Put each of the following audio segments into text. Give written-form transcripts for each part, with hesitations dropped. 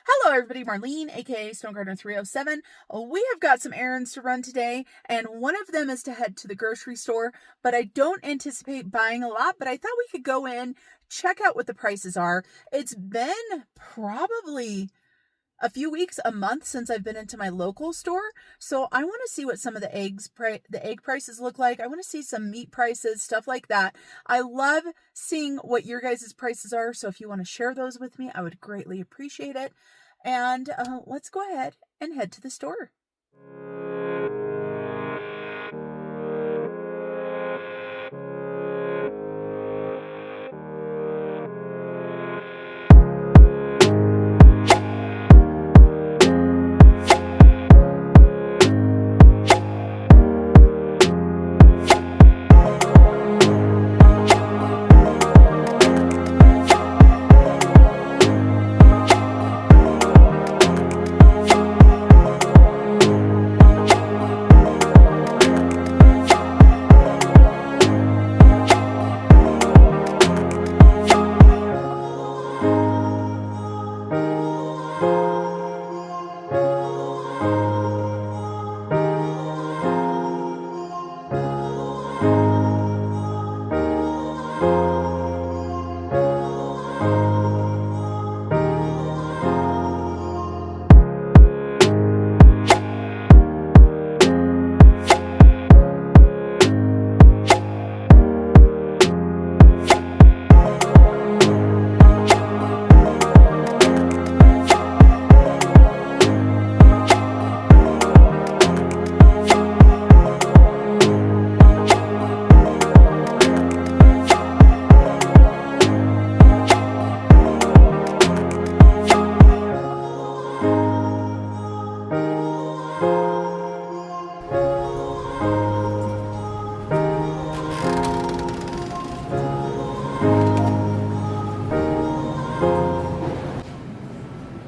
Hello everybody, Marlene, aka Stone Gardener 307. We have got some errands to run today, and one of them is to head to the grocery store, but I don't anticipate buying a lot, but I thought we could go in, check out what the prices are. It's been probably a few weeks, a month since I've been into my local store. So I want to see what some of the egg prices look like. I want to see some meat prices, stuff like that. I love seeing what your guys' prices are. So if you want to share those with me, I would greatly appreciate it. And let's go ahead and head to the store.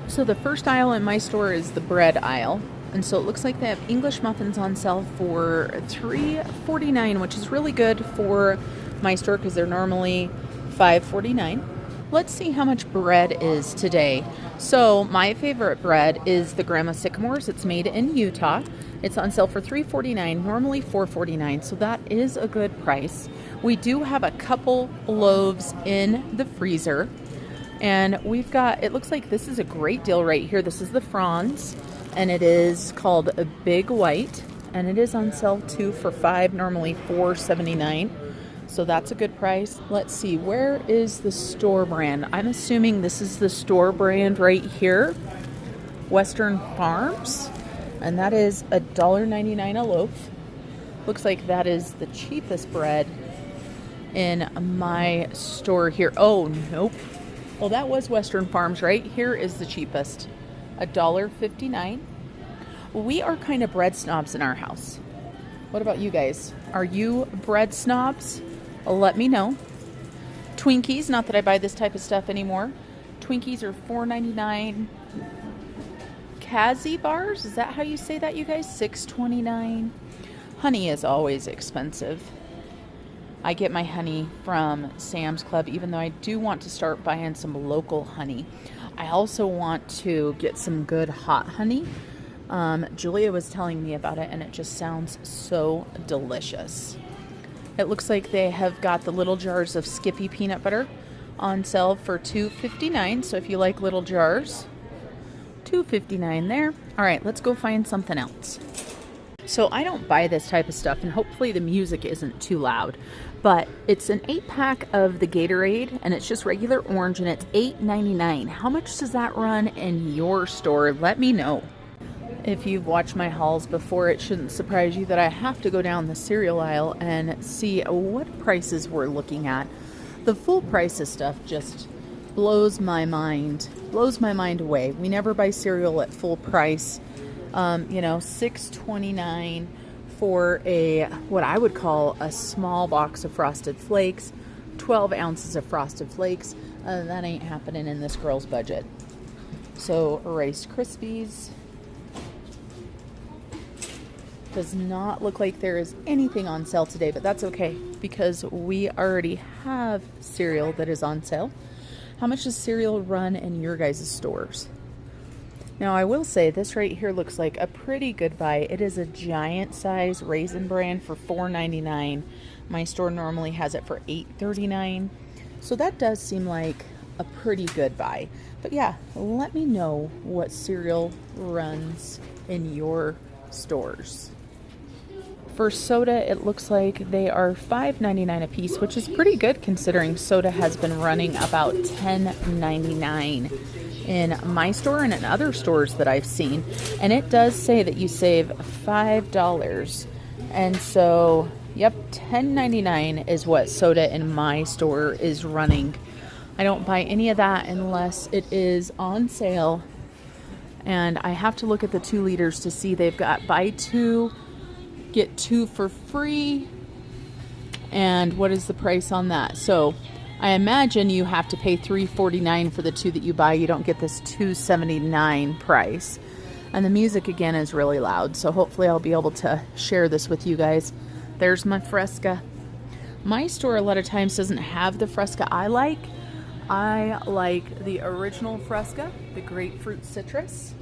So the first aisle in my store is the bread aisle. And so it looks like they have English muffins on sale for $3.49, which is really good for my store because they're normally $5.49. Let's see how much bread is today. So my favorite bread is the Grandma Sycamores. It's made in Utah. It's on sale for $3.49, normally $4.49. So that is a good price. We do have a couple loaves in the freezer. And we've got, it looks like this is a great deal right here. This is the Franz, and it is called a Big White, and it is on sale too for $5, normally $4.79. So that's a good price. Let's see, where is the store brand? I'm assuming this is the store brand right here, Western Farms, and that is $1.99 a loaf. Looks like that is the cheapest bread in my store here. Oh, nope. Well, that was Western Farms, right? Here is the cheapest, $1.59. We are kind of bread snobs in our house. What about you guys? Are you bread snobs? Let me know. Twinkies, not that I buy this type of stuff anymore. Twinkies are $4.99. Kazi bars, is that how you say that, you guys? $6.29. Honey is always expensive. I get my honey from Sam's Club, even though I do want to start buying some local honey. I also want to get some good hot honey. Julia was telling me about it, and it just sounds so delicious. It looks like they have got the little jars of Skippy peanut butter on sale for $2.59. So if you like little jars, $2.59 there. All right, let's go find something else. So I don't buy this type of stuff, and hopefully the music isn't too loud, but it's an 8-pack of the Gatorade, and it's just regular orange, and it's $8.99. How much does that run in your store? Let me know. If you've watched my hauls before, it shouldn't surprise you that I have to go down the cereal aisle and see what prices we're looking at. The full price of stuff just blows my mind away. We never buy cereal at full price. $6.29 for a, what I would call a small box of Frosted Flakes, 12 ounces of Frosted Flakes. That ain't happening in this girl's budget. So Rice Krispies. Does not look like there is anything on sale today, but that's okay because we already have cereal that is on sale. How much does cereal run in your guys' stores? Now I will say this right here looks like a pretty good buy. It is a giant size Raisin Bran for $4.99. My store normally has it for $8.39. So that does seem like a pretty good buy. But yeah, let me know what cereal runs in your stores. For soda, it looks like they are $5.99 a piece, which is pretty good considering soda has been running about $10.99 in my store and in other stores that I've seen. And it does say that you save $5. And so, yep, $10.99 is what soda in my store is running. I don't buy any of that unless it is on sale. And I have to look at the 2 liters to see they've got buy 2, get 2 for free. And what is the price on that? So I imagine you have to pay $3.49 for the 2 that you buy. You don't get this $2.79 price. And the music again is really loud, so hopefully I'll be able to share this with you guys. There's my Fresca. My store a lot of times doesn't have the Fresca I like. I like the original Fresca, the grapefruit citrus.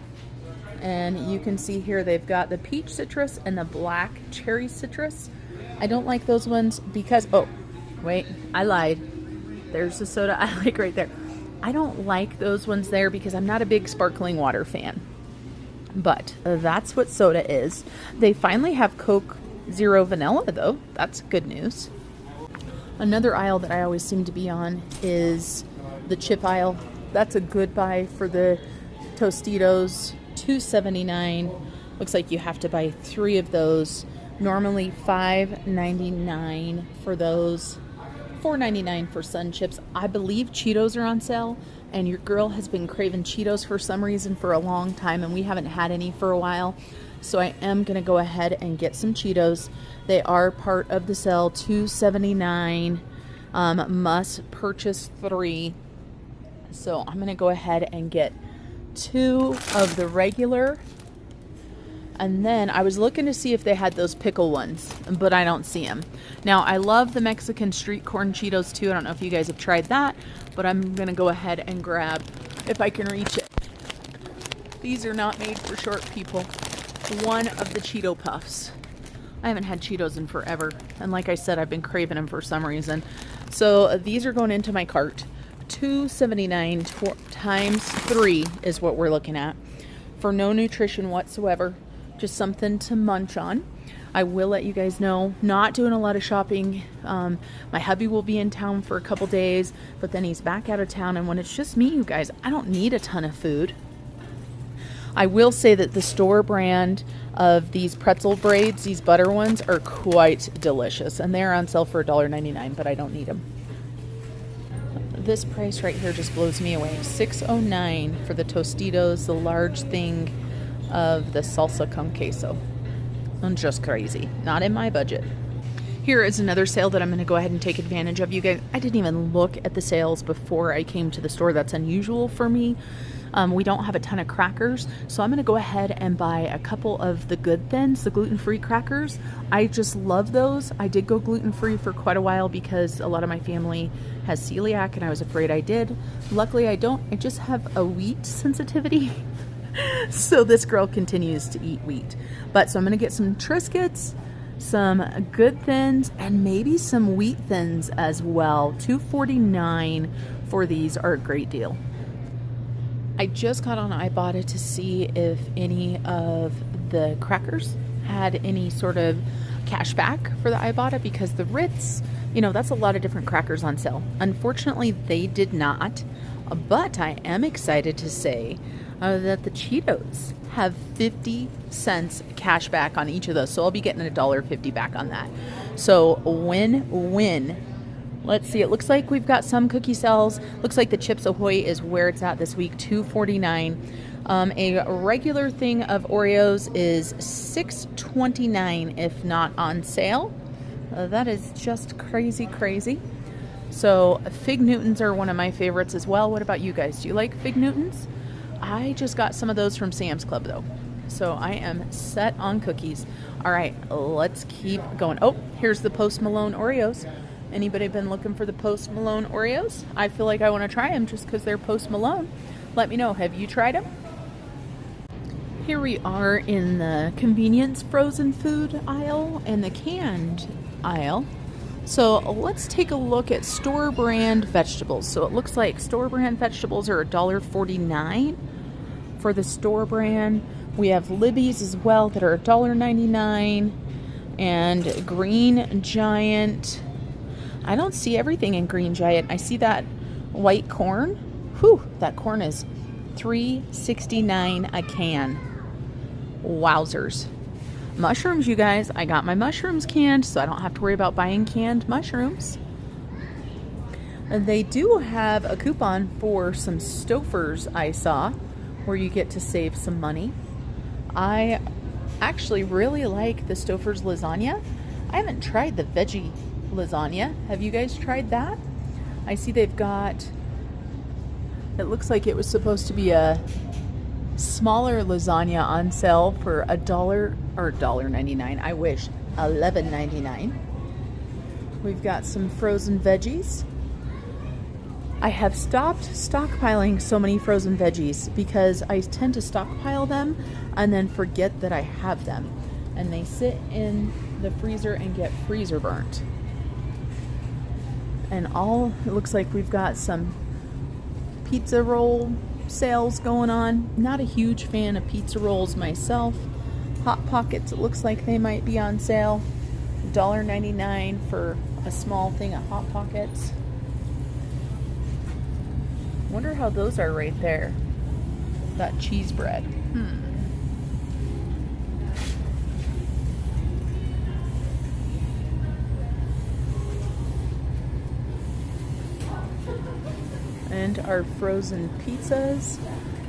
And you can see here they've got the peach citrus and the black cherry citrus. I don't like those ones because, oh, wait, I lied. There's the soda I like right there. I don't like those ones there because I'm not a big sparkling water fan. But that's what soda is. They finally have Coke Zero Vanilla though. That's good news. Another aisle that I always seem to be on is the chip aisle. That's a good buy for the Tostitos. $2.79. Looks like you have to buy 3 of those. Normally $5.99 for those. $4.99 for Sun Chips. I believe Cheetos are on sale, and your girl has been craving Cheetos for some reason for a long time, and we haven't had any for a while. So I am going to go ahead and get some Cheetos. They are part of the sale, $2.79. Must purchase 3. So I'm going to go ahead and get 2 of the regular. And then I was looking to see if they had those pickle ones, but I don't see them. Now, I love the Mexican street corn Cheetos too. I don't know if you guys have tried that, but I'm going to go ahead and grab, if I can reach it. These are not made for short people. 1 of the Cheeto Puffs. I haven't had Cheetos in forever. And like I said, I've been craving them for some reason. So these are going into my cart. $2.79 times 3 is what we're looking at. For no nutrition whatsoever. Just something to munch on. I will let you guys know, not doing a lot of shopping. My hubby will be in town for a couple days, but then he's back out of town. And when it's just me, you guys, I don't need a ton of food. I will say that the store brand of these pretzel braids, these butter ones, are quite delicious. And they're on sale for $1.99, but I don't need them. This price right here just blows me away. $6.09 for the Tostitos, the large thing of the salsa con queso. I'm just crazy. Not in my budget. Here is another sale that I'm going to go ahead and take advantage of. You guys, I didn't even look at the sales before I came to the store. That's unusual for me. We don't have a ton of crackers, so I'm going to go ahead and buy a couple of the Good Thins, the gluten-free crackers. I just love those. I did go gluten-free for quite a while because a lot of my family has celiac, and I was afraid I did. Luckily, I don't. I just have a wheat sensitivity. So this girl continues to eat wheat. But so I'm going to get some Triscuits, some Good Thins, and maybe some Wheat Thins as well. $2.49 for these are a great deal. I just got on Ibotta to see if any of the crackers had any sort of cash back for the Ibotta, because the Ritz, you know, that's a lot of different crackers on sale. Unfortunately, they did not, but I am excited to say that the Cheetos have 50 cents cash back on each of those. So I'll be getting $1.50 back on that. So win-win. Let's see. It looks like we've got some cookie sales. Looks like the Chips Ahoy is where it's at this week, $2.49. A regular thing of Oreos is $6.29 if not on sale. That is just crazy, crazy. So Fig Newtons are one of my favorites as well. What about you guys? Do you like Fig Newtons? I just got some of those from Sam's Club though. So I am set on cookies. All right, let's keep going. Oh, here's the Post Malone Oreos. Anybody been looking for the Post Malone Oreos? I feel like I want to try them just because they're Post Malone. Let me know. Have you tried them? Here we are in the convenience frozen food aisle and the canned aisle. So let's take a look at store brand vegetables. So it looks like store brand vegetables are $1.49 for the store brand. We have Libby's as well that are $1.99, and Green Giant. I don't see everything in Green Giant. I see that white corn. Whew, that corn is $3.69 a can. Wowzers. Mushrooms, you guys. I got my mushrooms canned, so I don't have to worry about buying canned mushrooms. They do have a coupon for some Stouffer's I saw, where you get to save some money. I actually really like the Stouffer's lasagna. I haven't tried the veggie lasagna. Have you guys tried that? I see they've got, it looks like it was supposed to be a smaller lasagna on sale for $1 or $1.99. I wish, $11.99. We've got some frozen veggies. I have stopped stockpiling so many frozen veggies because I tend to stockpile them and then forget that I have them, and they sit in the freezer and get freezer burnt. And it looks like we've got some pizza roll sales going on. Not a huge fan of pizza rolls myself. Hot Pockets, it looks like they might be on sale. $1.99 for a small thing of Hot Pockets. Wonder how those are right there. That cheese bread. And our frozen pizzas.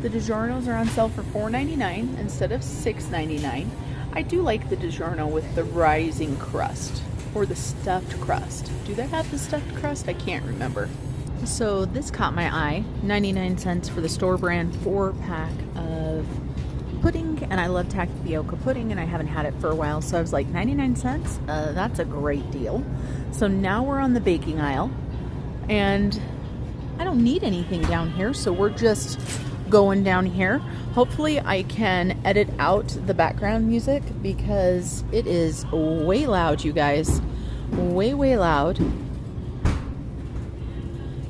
The DiGiorno's are on sale for $4.99 instead of $6.99. I do like the DiGiorno with the rising crust or the stuffed crust. Do they have the stuffed crust? I can't remember. So this caught my eye. 99 cents for the store brand 4-pack of pudding, and I love tapioca pudding and I haven't had it for a while, so I was like, 99 cents? That's a great deal. So now we're on the baking aisle, and I don't need anything down here, so we're just going down here. Hopefully I can edit out the background music because it is way loud, you guys. Way loud.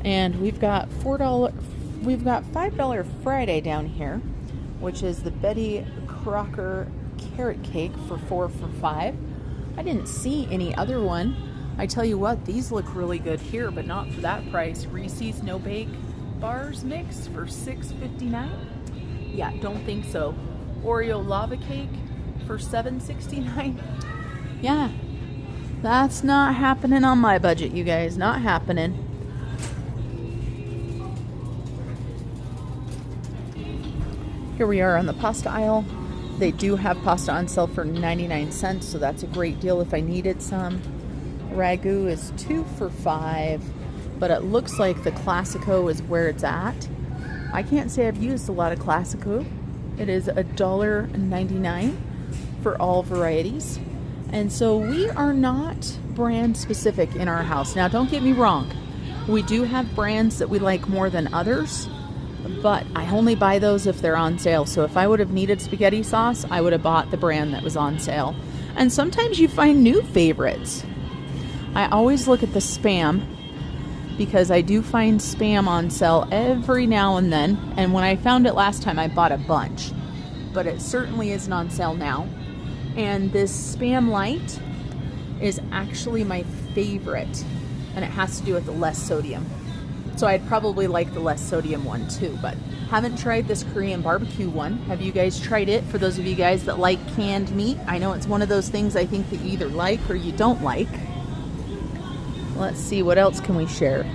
And we've got $5 Friday down here, which is the Betty Crocker carrot cake for 4 for $5. I didn't see any other one. I tell you what, these look really good here, but not for that price. Reese's No Bake Bars Mix for $6.59. Yeah, don't think so. Oreo lava cake for $7.69. Yeah, that's not happening on my budget, you guys. Not happening. Here we are on the pasta aisle. They do have pasta on sale for 99 cents, so that's a great deal if I needed some. Ragu is 2 for $5, but it looks like the Classico is where it's at. I can't say I've used a lot of Classico. It is $1.99 for all varieties. And so we are not brand specific in our house. Now, don't get me wrong. We do have brands that we like more than others, but I only buy those if they're on sale. So if I would have needed spaghetti sauce, I would have bought the brand that was on sale. And sometimes you find new favorites. I always look at the Spam because I do find Spam on sale every now and then. And when I found it last time, I bought a bunch. But it certainly isn't on sale now. And this Spam Light is actually my favorite. And it has to do with the less sodium. So I'd probably like the less sodium one too, but haven't tried this Korean barbecue one. Have you guys tried it? For those of you guys that like canned meat, I know it's one of those things I think that you either like or you don't like. Let's see, what else can we share?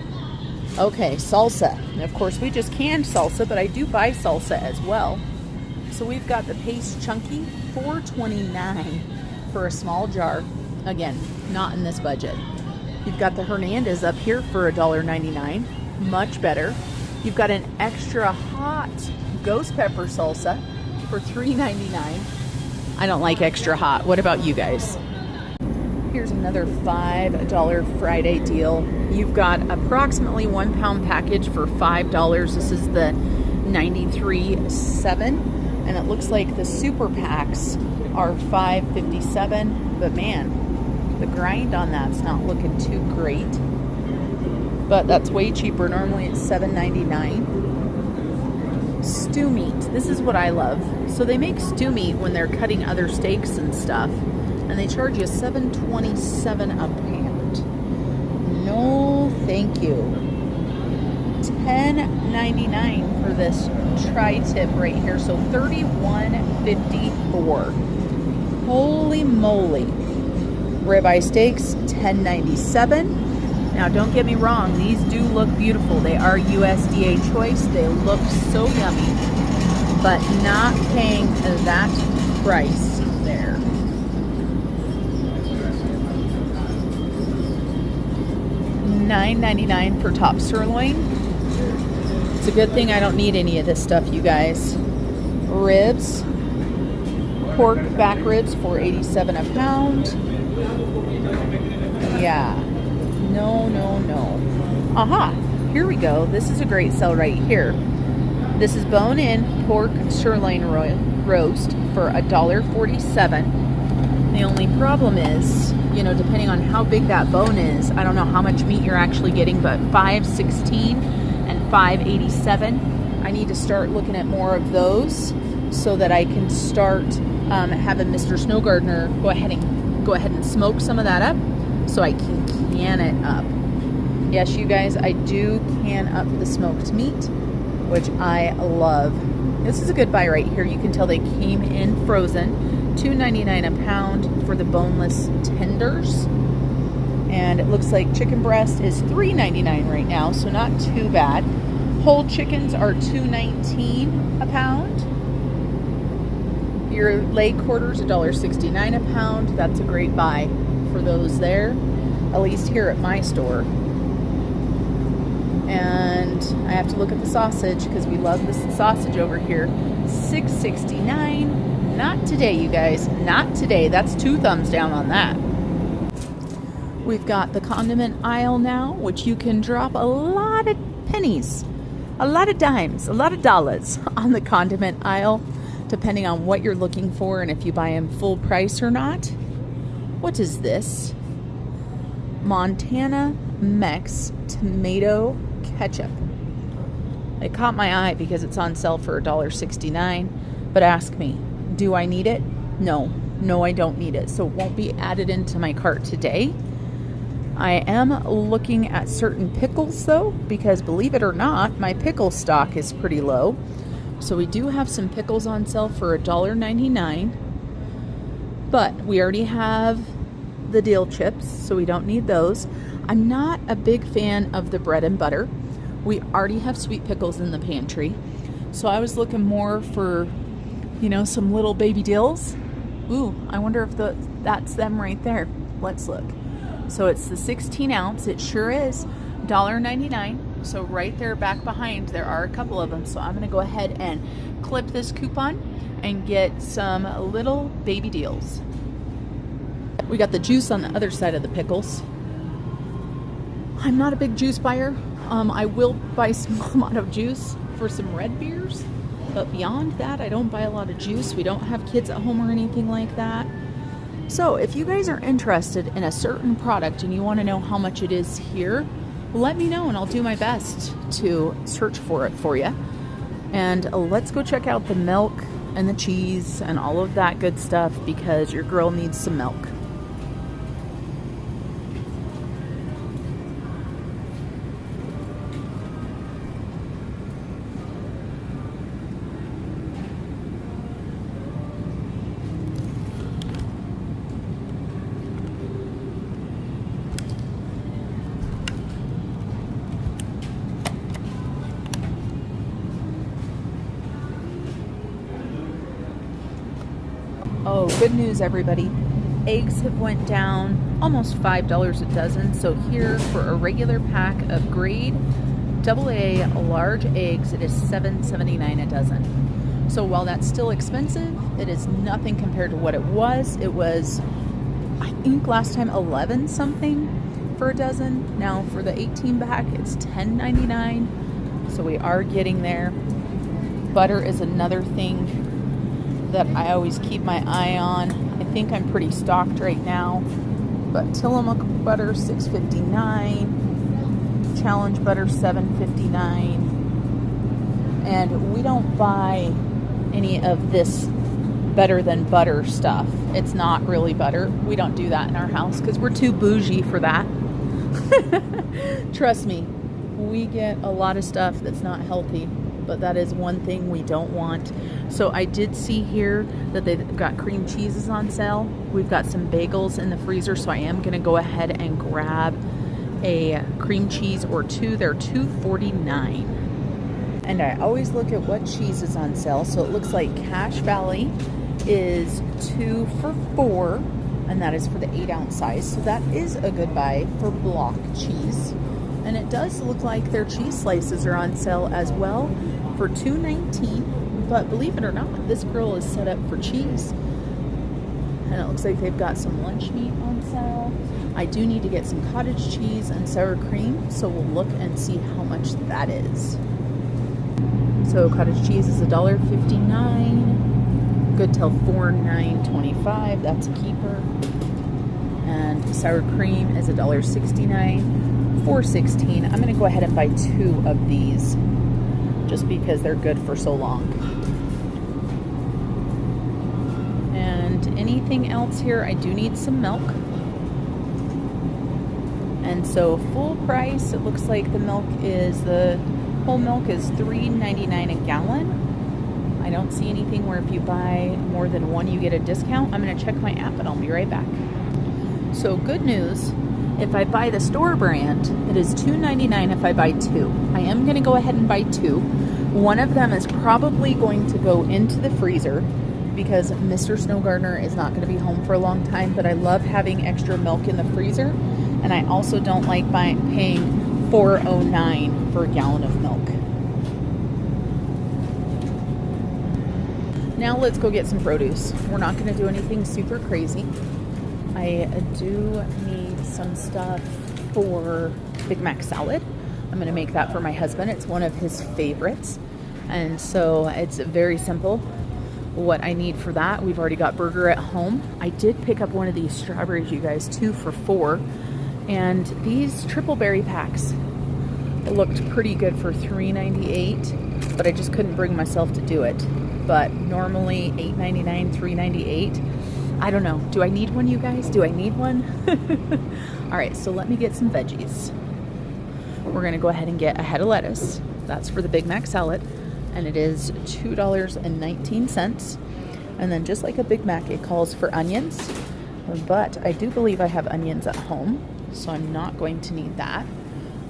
Okay, salsa. And of course, we just canned salsa, but I do buy salsa as well. So we've got the Paste Chunky, $4.29 for a small jar. Again, not in this budget. You've got the Hernandez up here for $1.99. Much better. You've got an extra hot ghost pepper salsa for $3.99. I don't like extra hot. What about you guys? Here's another $5 Friday deal. You've got approximately 1 pound package for $5. This is the $93.07, and it looks like the super packs are $5.57. But man, the grind on that's not looking too great. But that's way cheaper. Normally it's $7.99. Stew meat. This is what I love. So they make stew meat when they're cutting other steaks and stuff, and they charge you $7.27 a pound. No, thank you. $10.99 for this tri-tip right here. So $31.54. Holy moly. Ribeye steaks, $10.97. Now, don't get me wrong, these do look beautiful. They are USDA choice. They look so yummy, but not paying that price there. $9.99 for top sirloin. It's a good thing I don't need any of this stuff, you guys. Ribs, pork back ribs, $4.87 a pound. Yeah. No, no, no. Aha, here we go. This is a great sell right here. This is bone-in pork sirloin roast for $1.47. The only problem is, you know, depending on how big that bone is, I don't know how much meat you're actually getting, but $5.16 and $5.87. I need to start looking at more of those so that I can start having Mr. Snow Gardener go ahead and smoke some of that up, so I can can it up. Yes, you guys, I do can up the smoked meat, which I love. This is a good buy right here. You can tell they came in frozen. $2.99 a pound for the boneless tenders. And it looks like chicken breast is $3.99 right now, so not too bad. Whole chickens are $2.19 a pound. Your leg quarters, $1.69 a pound. That's a great buy for those there, at least here at my store. And I have to look at the sausage because we love this sausage over here. $6.69. Not today, you guys. Not today. That's 2 thumbs down on that. We've got the condiment aisle now, which you can drop a lot of pennies, a lot of dimes, a lot of dollars on the condiment aisle, depending on what you're looking for and if you buy them full price or not. What is this? Montana Mex tomato ketchup. It caught my eye because it's on sale for $1.69. But ask me, do I need it? No, I don't need it. So it won't be added into my cart today. I am looking at certain pickles though, because believe it or not, my pickle stock is pretty low. So we do have some pickles on sale for $1.99. But we already have the dill chips, so we don't need those. I'm not a big fan of the bread and butter. We already have sweet pickles in the pantry. So I was looking more for, you know, some little baby dills. Ooh, I wonder if that's them right there. Let's look. So it's the 16 ounce. It sure is $1.99. So right there back behind, there are a couple of them. So I'm gonna go ahead and clip this coupon and get some little baby deals. We got the juice on the other side of the pickles. I'm not a big juice buyer. I will buy some amount of juice for some red beers, but beyond that, I don't buy a lot of juice. We don't have kids at home or anything like that. So if you guys are interested in a certain product and you want to know how much it is here, let me know and I'll do my best to search for it for you. And let's go check out the milk and the cheese and all of that good stuff because your girl needs some milk. Oh, good news, everybody. Eggs have went down almost $5 a dozen. So here for a regular pack of grade AA large eggs, it is $7.79 a dozen. So while that's still expensive, it is nothing compared to what it was. It was, I think last time, 11 something for a dozen. Now for the 18 pack, it's $10.99. So we are getting there. butter is another thing that I always keep my eye on. I think I'm pretty stocked right now, but Tillamook butter $6.59, Challenge butter $7.59, and we don't buy any of this better than butter stuff. It's not really butter. We don't do that in our house because we're too bougie for that. Trust me, we get a lot of stuff that's not healthy, but that is one thing we don't want. So I did see here that they've got cream cheeses on sale. We've got some bagels in the freezer, so I am going to go ahead and grab a cream cheese or two. They're $2.49. And I always look at what cheese is on sale. So it looks like Cache Valley is 2 for $4, and that is for the 8-ounce size. So that is a good buy for block cheese. And it does look like their cheese slices are on sale as well for $2.19. But believe it or not, this grill is set up for cheese. And it looks like they've got some lunch meat on sale. I do need to get some cottage cheese and sour cream, so we'll look and see how much that is. So cottage cheese is $1.59. Good till $4.925. That's a keeper. And sour cream is $1.69. $4.16. I'm going to go ahead and buy 2 of these just because they're good for so long. And anything else here, I do need some milk. And so full price, it looks like the milk is, the whole milk is $3.99 a gallon. I don't see anything where if you buy more than 1, you get a discount. I'm going to check my app and I'll be right back. So good news, if I buy the store brand, it is $2.99 if I buy 2. I am going to go ahead and buy 2. One of them is probably going to go into the freezer because Mr. Snow Gardener is not going to be home for a long time, but I love having extra milk in the freezer, and I also don't like paying $4.09 for a gallon of milk. Now let's go get some produce. We're not going to do anything super crazy. I do need some stuff for Big Mac salad. I'm going to make that for my husband. It's one of his favorites. And so it's very simple what I need for that. We've already got burger at home. I did pick up one of these strawberries, you guys, 2 for $4. And these triple berry packs, it looked pretty good for $3.98, but I just couldn't bring myself to do it. But normally $8.99, $3.98. I don't know. Do I need one, you guys? Do I need one? All right, so let me get some veggies. We're going to go ahead and get a head of lettuce. That's for the Big Mac salad. And it is $2.19. And then just like a Big Mac, it calls for onions. But I do believe I have onions at home, so I'm not going to need that.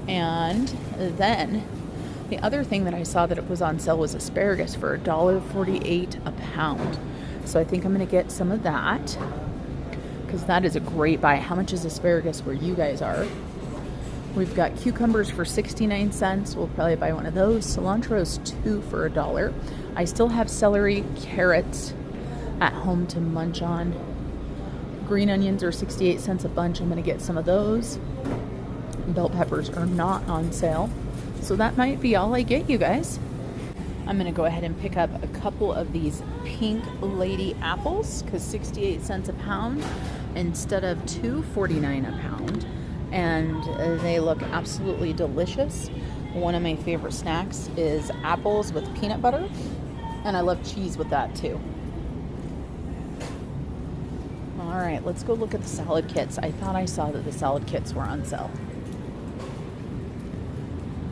And then the other thing that I saw that it was on sale was asparagus for $1.48 a pound. So I think I'm going to get some of that because that is a great buy. How much is asparagus where you guys are? We've got cucumbers for 69 cents. We'll probably buy one of those. Cilantro is 2 for $1. I still have celery, carrots at home to munch on. Green onions are 68 cents a bunch. I'm going to get some of those. Bell peppers are not on sale. So that might be all I get, you guys. I'm going to go ahead and pick up a couple of these Pink Lady apples because 68 cents a pound instead of $2.49 a pound. And they look absolutely delicious. One of my favorite snacks is apples with peanut butter. And I love cheese with that too. All right, let's go look at the salad kits. I thought I saw that the salad kits were on sale.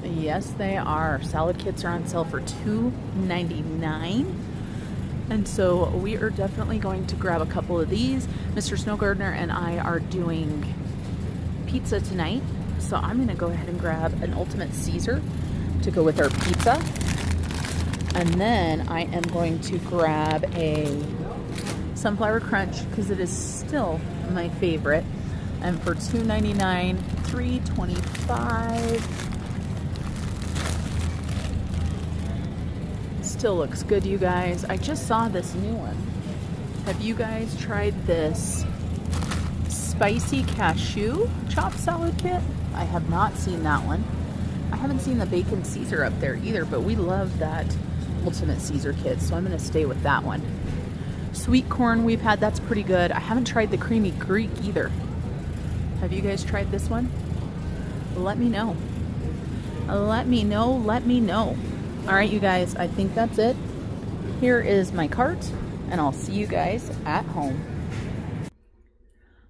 Yes, they are. Salad kits are on sale for $2.99. And so we are definitely going to grab a couple of these. Mr. Snow Gardener and I are doing pizza tonight. So I'm going to go ahead and grab an Ultimate Caesar to go with our pizza. And then I am going to grab a Sunflower Crunch because it is still my favorite. And for $2.99, $3.25. Still looks good, you guys. I just saw this new one. Have you guys tried this spicy cashew chopped salad kit? I have not seen that one. I haven't seen the bacon Caesar up there either, but we love that Ultimate Caesar kits, so I'm going to stay with that one. Sweet corn we've had, that's pretty good. I haven't tried the creamy Greek either. Have you guys tried this one? Let me know. Let me know. All right, you guys, I think that's it. Here is my cart, and I'll see you guys at home.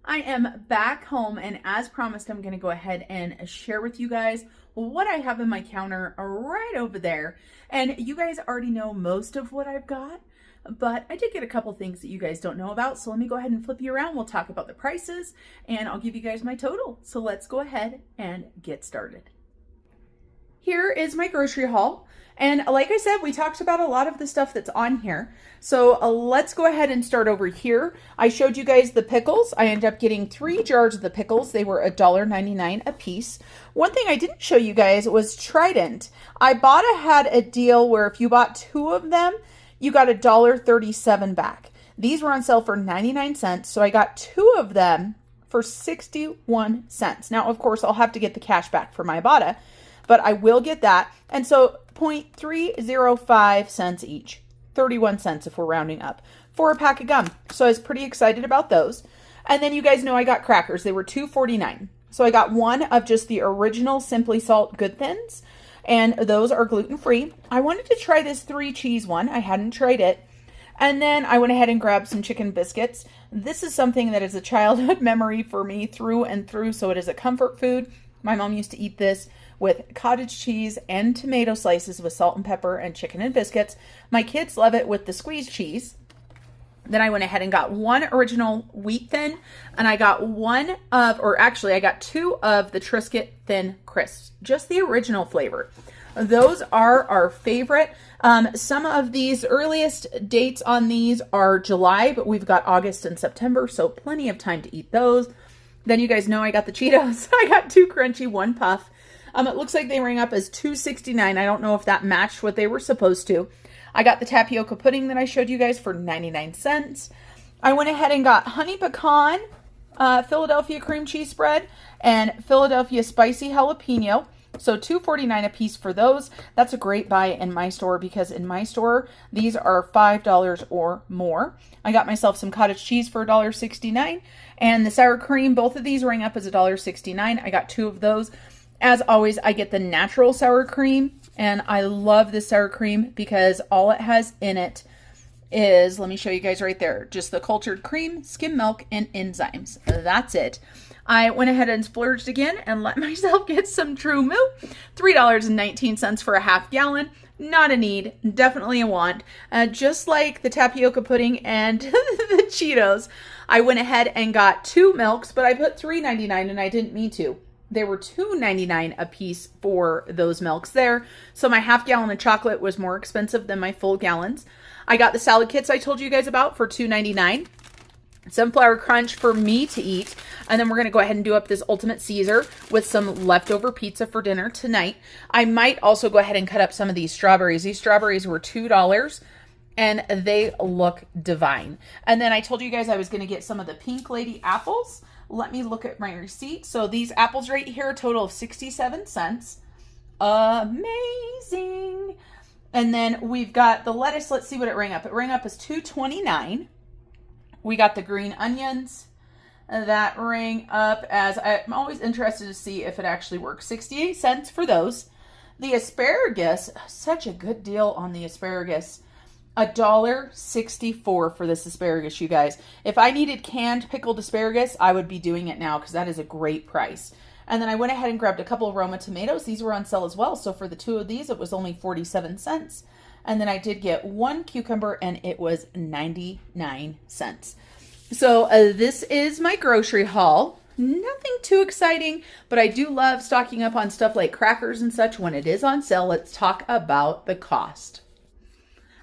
I am back home, and as promised, I'm going to go ahead and share with you guys what I have in my counter right over there. And you guys already know most of what I've got, but I did get a couple things that you guys don't know about. So let me go ahead and flip you around. We'll talk about the prices, and I'll give you guys my total. So let's go ahead and get started. Here is my grocery haul. And like I said, we talked about a lot of the stuff that's on here. So let's go ahead and start over here. I showed you guys the pickles. I ended up getting 3 jars of the pickles. They were $1.99 a piece. One thing I didn't show you guys was Trident. Ibotta had a deal where if you bought 2 of them, you got $1.37 back. These were on sale for 99 cents. So I got 2 of them for 61 cents. Now, of course, I'll have to get the cash back for my Ibotta, but I will get that. And so 0.305 cents each, 31 cents if we're rounding up, for a pack of gum. So I was pretty excited about those. And then you guys know I got crackers. They were $2.49. So I got 1 of just the original Simply Salt Good Thins, and those are gluten-free. I wanted to try this 3 cheese one. I hadn't tried it. And then I went ahead and grabbed some chicken biscuits. This is something that is a childhood memory for me through and through, so it is a comfort food. My mom used to eat this with cottage cheese and tomato slices with salt and pepper and chicken and biscuits. My kids love it with the squeezed cheese. Then I went ahead and got 1 original wheat thin, and I got I got 2 of the Triscuit Thin Crisps, just the original flavor. Those are our favorite. Some of these earliest dates on these are July, but we've got August and September, so plenty of time to eat those. Then you guys know I got the Cheetos. I got 2 crunchy, 1 puff. It looks like they rang up as $2.69. I don't know if that matched what they were supposed to. I got the tapioca pudding that I showed you guys for 99 cents. I went ahead and got honey pecan, Philadelphia cream cheese spread, and Philadelphia spicy jalapeno. So $2.49 a piece for those. That's a great buy in my store, because in my store, these are $5 or more. I got myself some cottage cheese for $1.69, and the sour cream, both of these rang up as $1.69. I got 2 of those. As always, I get the natural sour cream, and I love this sour cream because all it has in it is, let me show you guys right there, just the cultured cream, skim milk, and enzymes. That's it. I went ahead and splurged again and let myself get some True Moo, $3.19 for a half gallon. Not a need, definitely a want. Just like the tapioca pudding and the Cheetos, I went ahead and got 2 milks, but I put $3.99 and I didn't mean to. They were $2.99 a piece for those milks there. So my half gallon of chocolate was more expensive than my full gallons. I got the salad kits I told you guys about for $2.99. Sunflower crunch for me to eat. And then we're going to go ahead and do up this Ultimate Caesar with some leftover pizza for dinner tonight. I might also go ahead and cut up some of these strawberries. These strawberries were $2 and they look divine. And then I told you guys I was going to get some of the Pink Lady apples. Let me look at my receipt. So these apples right here, a total of 67 cents. Amazing. And then we've got the lettuce. Let's see what it rang up. It rang up as $2.29. We got the green onions. That rang up as, I'm always interested to see if it actually works, 68 cents for those. The asparagus, such a good deal on the asparagus. $1.64 for this asparagus, you guys. If I needed canned pickled asparagus, I would be doing it now because that is a great price. And then I went ahead and grabbed a couple of Roma tomatoes. These were on sale as well. So for the 2 of these, it was only 47 cents. And then I did get 1 cucumber and it was 99 cents. So this is my grocery haul. Nothing too exciting, but I do love stocking up on stuff like crackers and such when it is on sale. Let's talk about the cost.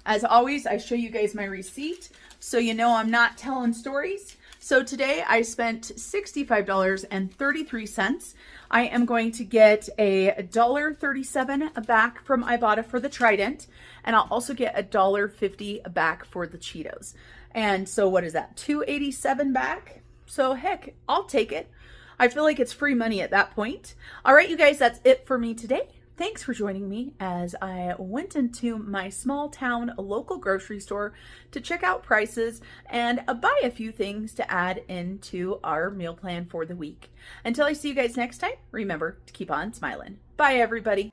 As always, I show you guys my receipt so you know I'm not telling stories. So today I spent $65.33. I am going to get a $1.37 back from Ibotta for the Trident, and I'll also get a $1.50 back for the Cheetos. And so what is that? $2.87 back? So heck, I'll take it. I feel like it's free money at that point. All right, you guys, that's it for me today. thanks for joining me as I went into my small town local grocery store to check out prices and buy a few things to add into our meal plan for the week. Until I see you guys next time, remember to keep on smiling. Bye, everybody.